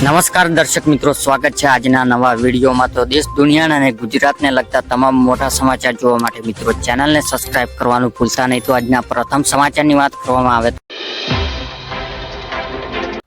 નમસ્કાર દર્શક મિત્રો, સ્વાગત છે આજના નવા વિડીયોમાં। તો દેશ દુનિયા અને ગુજરાતને લગતા તમામ મોટા સમાચાર જોવા માટે મિત્રો ચેનલને સબસ્ક્રાઇબ કરવાનું ભૂલતા નહીં। તો આજના પ્રથમ સમાચારની વાત કરવામાં આવે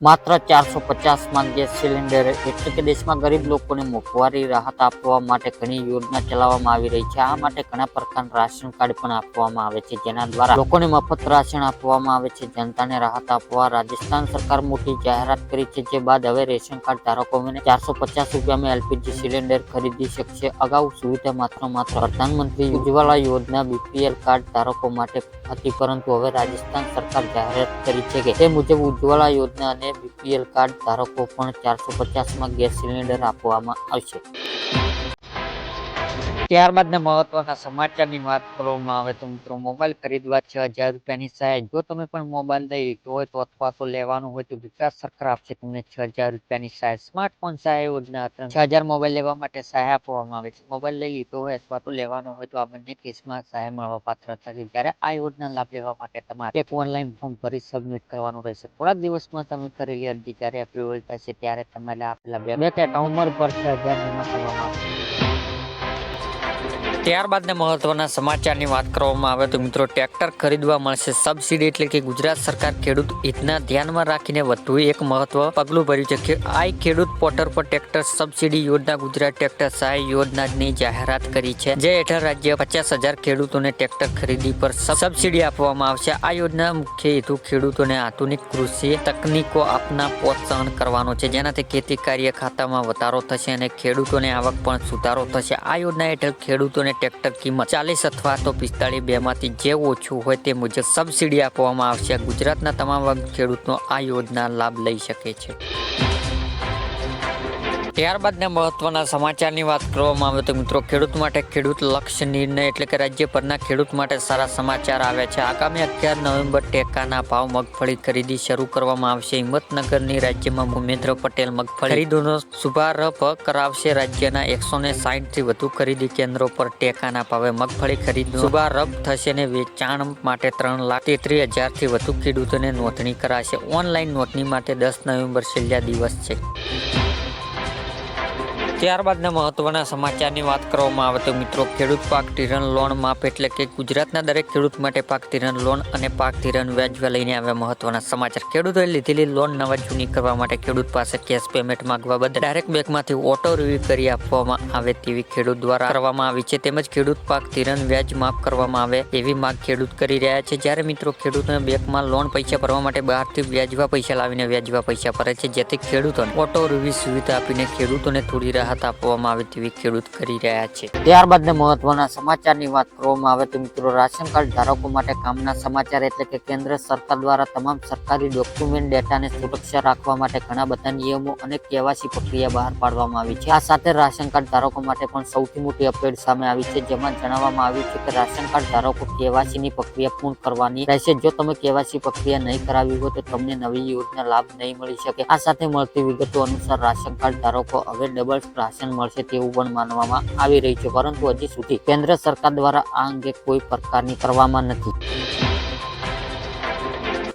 માત્ર 450 માં ગેસ સિલિન્ડર એટલે કે દેશમાં ગરીબ લોકોને મોંઘવારી રાહત આપવા માટે ઘણી યોજના ચલાવવામાં આવી રહી છે। આ માટે ઘણા પ્રકારના રાશન કાર્ડ પણ આપવામાં આવે છે, જેના દ્વારા લોકોને મફત રાશન આપવામાં આવે છે। જનતાને રાહત આપવા રાજસ્થાન સરકાર મોટી જાહેરાત કરી છે, જે બાદ હવે રેશન કાર્ડ ધારકોને 450 રૂપિયામાં એલપીજી સિલિન્ડર ખરીદી શકશે। અગાઉ સુવિધા માત્ર પ્રધાનમંત્રી ઉજ્જવલા યોજના બીપીએલ કાર્ડ ધારકો માટે હતી, પરંતુ હવે રાજસ્થાન સરકાર જાહેરાત કરી છે કે તે મુજબ ઉજ્જવલા યોજના અને બીપીએલ કાર્ડ ધારકો પણ 450 માં ગેસ સિલિન્ડર આપવામાં આવશે। ત્યારબાદના મહત્વના સમાચારની વાત કરવામાં આવે તો મિત્રો, મોબાઈલ ખરીદવા 6000 રૂપિયાની સહાય। જો તમે પણ મોબાઈલ લઈ લીધો હોય તો અથવા તો લેવાનું હોય તો ગુજરાત સરકાર આપશે તમને 6000 રૂપિયાની સહાય। સ્માર્ટફોન સહાય યોજના 6000 મોબાઈલ લેવા માટે સહાય આપવામાં આવે છે। મોબાઈલ લઈ લીધો હોય અથવા તો લેવાનો હોય તો આ બંને કેસમાં સહાય મળવા પાત્ર થશે। ત્યારે આ યોજના લાભ લેવા માટે તમારે એક ઓનલાઈન ફોર્મ ભરી સબમિટ કરવાનું રહેશે। થોડા દિવસમાં તમે કરેલી અરજી જ્યારે એપ્રુવલ થશે ત્યારે તમારે આપેલા બેંક એકાઉન્ટમાં પર 6000 જમા કરવામાં આવશે। ત્યારબાદના મહત્વના સમાચારની વાત કરવામાં આવે તો મિત્રો, ટ્રેક્ટર ખરીદવા મળશે સબસિડી એટલે કે ગુજરાત સરકાર ખેડૂત હિતના ધ્યાનમાં રાખીને વધુ એક મહત્વ પગલું ભર્યું છે। આ ખેડૂત પોર્ટલ પર ટ્રેક્ટર સબસિડી યોજના ગુજરાત ટ્રેક્ટર સહાય યોજનાની જાહેરાત કરી છે, જે હેઠળ રાજ્ય 50,000 ખેડૂતોને ટ્રેક્ટર ખરીદી પર સબસિડી આપવામાં આવશે। આ યોજના મુખ્ય હેતુ ખેડૂતોને આધુનિક કૃષિ તકનીકો આપના પ્રોત્સાહન કરવાનો છે, જેનાથી ખેતી કાર્ય ખાતામાં વધારો થશે અને ખેડૂતોને આવક પણ સુધારો થશે। આ યોજના હેઠળ ખેડૂતોને ટ્રેક્ટર કિંમત 40 અથવા તો 45 બેમાંથી જે ઓછું હોય તે મુજબ સબસિડી આપવામાં આવશે। ગુજરાતના તમામ વર્ગ ખેડૂતો આ યોજના લાભ લઈ શકે છે। ત્યારબાદના મહત્વના સમાચારની વાત કરવામાં આવે તો મિત્રો, ખેડૂત માટે ખેડૂત લક્ષ નિર્ણય એટલે કે રાજ્યભરના ખેડૂત માટે સારા સમાચાર આવ્યા છે। આગામી 11 નવેમ્બર ટેકાના ભાવ મગફળી ખરીદી શરૂ કરવામાં આવશે। હિંમતનગરની રાજ્યમાં ભૂપેન્દ્ર પટેલ મગફળી ખરીદીનો શુભારંભ કરાવશે। રાજ્યના 160 થી વધુ ખરીદી કેન્દ્રો પર ટેકાના ભાવે મગફળી ખરીદીનો શુભારંભ થશે અને વેચાણ માટે 3,33,000 થી વધુ ખેડૂતોને નોંધણી કરાશે। ઓનલાઈન નોંધણી માટે 10 નવેમ્બર છેલ્લા દિવસ છે। ત્યારબાદના મહત્વના સમાચારની વાત કરવામાં આવે તો મિત્રો, ખેડૂત પાક ધિરાણ લોન માફ એટલે કે ગુજરાતના દરેક ખેડૂત માટે પાક ધિરાણ લોન અને પાક ધિરાણ વ્યાજવા લઈને આવ્યા મહત્વના સમાચાર। ખેડૂતોએ લીધેલી લોન નવા જૂની કરવા માટે ખેડૂત પાસે કેશ પેમેન્ટ માંગવા બદલે ડાયરેક્ટ બેંકમાંથી ઓટો રિવ્યુ કરી આપવામાં આવે તેવી ખેડૂત દ્વારા કરવામાં આવી છે। તેમજ ખેડૂત પાક ધિરાણ વ્યાજ માફ કરવામાં આવે એવી માંગ ખેડૂત કરી રહ્યા છે। જ્યારે મિત્રો, ખેડૂતોને બેંકમાં લોન પૈસા ભરવા માટે બહારથી વ્યાજવા પૈસા લાવીને વ્યાજવા પૈસા ભરે છે, જેથી ખેડૂતોને ઓટો રિવ્યુ સુવિધા આપીને ખેડૂતોને થોડી રાહત આપવામાં આવે તેવી ખેડૂત કરી રહ્યા છે। ત્યારબાદના મહત્વના સમાચારની વાત કરવામાં આવે તો મિત્રો, રાશન કાર્ડ ધારકો માટે કામના સમાચાર એટલે કે કેન્દ્ર સરકાર દ્વારા તમામ સરકારી ડોક્યુમેન્ટ ડેટાને સુરક્ષા રાખવા માટે ઘણા બધા નિયમો અને કેવાયસી પ્રક્રિયા બહાર પાડવામાં આવી છે। આ સાથે રાશન કાર્ડ ધારકો માટે પણ સૌથી મોટી અપડેટ સામે આવી છે, જેમાં જણાવવામાં આવ્યું છે કે રાશન કાર્ડ ધારકો કેવાયસીની પ્રક્રિયા પૂર્ણ કરવાની રહેશે। જો તમે કેવાયસી પ્રક્રિયા નહીં કરાવી હોય તો તમને નવી યોજના લાભ નહીં મળી શકે। આ સાથે મળતી વિગતો અનુસાર રાશન કાર્ડ ધારકો હવે ડબલ રાશન મળશે તેવું પણ માનવામાં આવી રહ્યું છે, પરંતુ હજી સુધી કેન્દ્ર સરકાર દ્વારા આ અંગે કોઈ પ્રકારની કરવામાં નથી।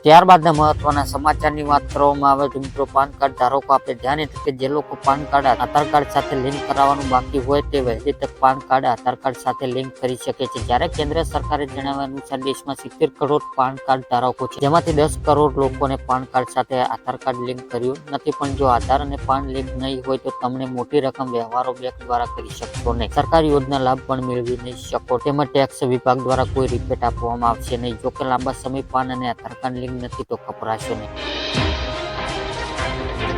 ત્યારબાદના મહત્વના સમાચારની વાત કરવામાં આવે તો મિત્રો, પાન કાર્ડ ધારકો આપણે ધ્યાન એટલે કે જે લોકો પાન કાર્ડ આધાર કાર્ડ સાથે લિંક કરાવવાનું બાકી હોય તે વહેલી તક પાન કાર્ડ આધાર કાર્ડ સાથે લિંક કરી શકે છે। જ્યારે કેન્દ્ર સરકારે જણાવ્યા અનુસાર દેશમાં 70 કરોડ પાન કાર્ડ ધારકો છે, જેમાંથી 10 કરોડ લોકોને પાન કાર્ડ સાથે આધાર કાર્ડ લિંક કર્યું નથી, પણ જો આધાર અને પાન લિંક નહીં હોય તો તમને મોટી રકમ વ્યવહારો બેંક દ્વારા કરી શકશો નહીં। સરકાર યોજના લાભ પણ મેળવી નહીં શકો, તેમજ ટેક્સ વિભાગ દ્વારા કોઈ રિબેટ આપવામાં આવશે નહીં। જોકે લાંબા સમય પાન અને આધાર કાર્ડ લિંક નથી તો કપરાશો નહીં।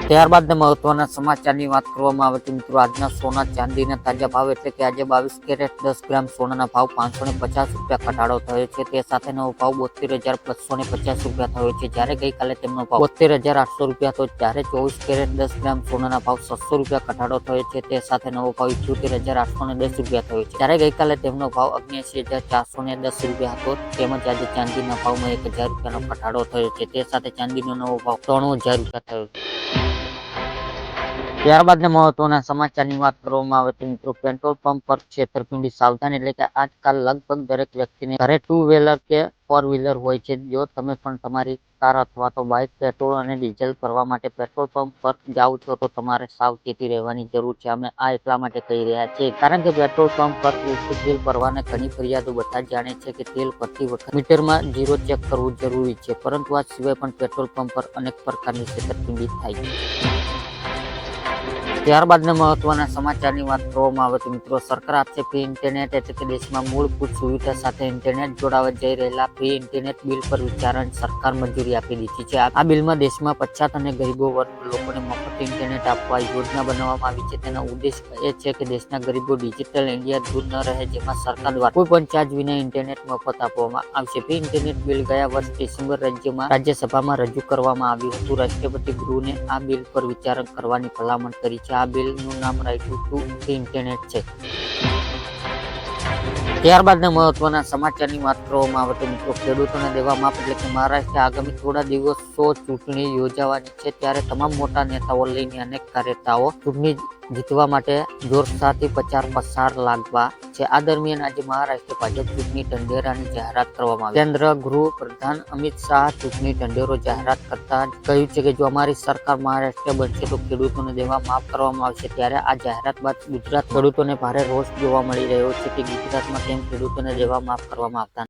ત્યારબાદના મહત્વના સમાચારની વાત કરવામાં આવે તો મિત્રો, આજના સોના ચાંદીના તાજા ભાવ એટલે કે આજે 22 કેરેટ 10 ગ્રામ સોનાના ભાવ 550 રૂપિયા ઘટાડો થયો છે। તે સાથે નવો ભાવ 72,550 રૂપિયા થયો છે, જ્યારે ગઈકાલે તેમનો ભાવ 72,800 રૂપિયા હતો। જ્યારે 24 કેરેટ 10 ગ્રામ સોનાના ભાવ 600 રૂપિયા ઘટાડો થયો છે। તે સાથે નવો ભાવ 78,810 રૂપિયા થયો છે, જ્યારે ગઈકાલે તેમનો ભાવ 79,410 રૂપિયા હતો। તેમજ આજે ચાંદીના ભાવમાં 1,000 રૂપિયાનો ઘટાડો થયો છે। તે સાથે ચાંદીનો નવો ભાવ 93,000 રૂપિયા થયો છે। ત્યારબાદના મહત્વના સમાચારની વાત કરવામાં આવે તો મિત્રો, પેટ્રોલ પંપ પર છેતરપિંડી સાવધાન એટલે કે આજકાલ લગભગ દરેક વ્યક્તિને ઘરે 2 વ્હીલર કે 4 વ્હીલર હોય છે। જો તમે પણ તમારી કાર અથવા તો બાઇક પેટ્રોલ અને ડીઝલ ભરવા માટે પેટ્રોલ પંપ પર જાઓ છો તો તમારે સાવચેતી રહેવાની જરૂર છે. અમે આ એટલા માટે કહી રહ્યા છીએ કારણ કે પેટ્રોલ પંપ પર ઓછું તેલ ભરવાને ઘણી ફરિયાદો બધા જાણે છે કે તેલ ભરતી વખતે મીટરમાં ઝીરો ચેક કરવું જરૂરી છે, પરંતુ આ સિવાય પણ પેટ્રોલ પંપ પર અનેક પ્રકારની છેતરપિંડી થાય છે. ત્યારબાદના મહત્વના સમાચારની વાત કરવામાં આવે તો મિત્રો, સરકાર આપશે ફ્રી ઇન્ટરનેટ એટલે કે દેશમાં મૂળભૂત સુવિધા સાથે ઇન્ટરનેટ જોડાવા જઈ રહેલા ફ્રી ઇન્ટરનેટ બિલ પર વિચારણ સરકાર મંજૂરી આપી દીધી છે. આ બિલમાં દેશમાં પછાત અને ગરીબો વર્ગ લોકોને મફત ઇન્ટરનેટ આપવા યોજના બનાવવામાં આવી છે. તેનો ઉદ્દેશ એ છે કે દેશના ગરીબો ડિજિટલ ઇન્ડિયા દૂર ન રહે, જેમાં સરકાર દ્વારા કોઈ પણ ચાર્જ વિના ઇન્ટરનેટ મફત આપવામાં આવશે. ફ્રી ઇન્ટરનેટ બિલ ગયા વર્ષ ડિસેમ્બર રાજ્યસભામાં રજૂ કરવામાં આવ્યું હતું. રાષ્ટ્રપતિ ગૃહને આ બિલ પર વિચાર કરવાની ભલામણ કરી છે. આ બિલનું નામ રાઇટ ટુ ફ્રી ઇન્ટરનેટ છે. ત્યારબાદના મહત્વના સમાચારની વાત કરવામાં આવે તો મિત્રો, ખેડૂતોને દેવા માફ એટલે કે મહારાષ્ટ્ર આગામી થોડા દિવસો ચૂંટણી યોજાવાની છે, ત્યારે તમામ મોટા નેતાઓ લઈને અનેક કાર્યકર્તાઓ ચૂંટણી જીતવા માટે જોરશોરથી પ્રચાર પસાર લાગવા છે. આ દરમિયાન આજે મહારાષ્ટ્ર ભાજપ ચૂંટણી ઢંઢેરાની જાહેરાત કરવામાં આવી. કેન્દ્ર ગૃહ પ્રધાન અમિત શાહ ચૂંટણી ઢંઢેરો જાહેરાત કરતા કહ્યું છે કે જો અમારી સરકાર મહારાષ્ટ્ર બનશે તો ખેડૂતોને દેવા માફ કરવામાં આવશે. ત્યારે આ જાહેરાત બાદ ગુજરાત ખેડૂતોને ભારે રોષ જોવા મળી રહ્યો છે કે ગુજરાતમાં કેમ ખેડૂતોને દેવા માફ કરવામાં આવતા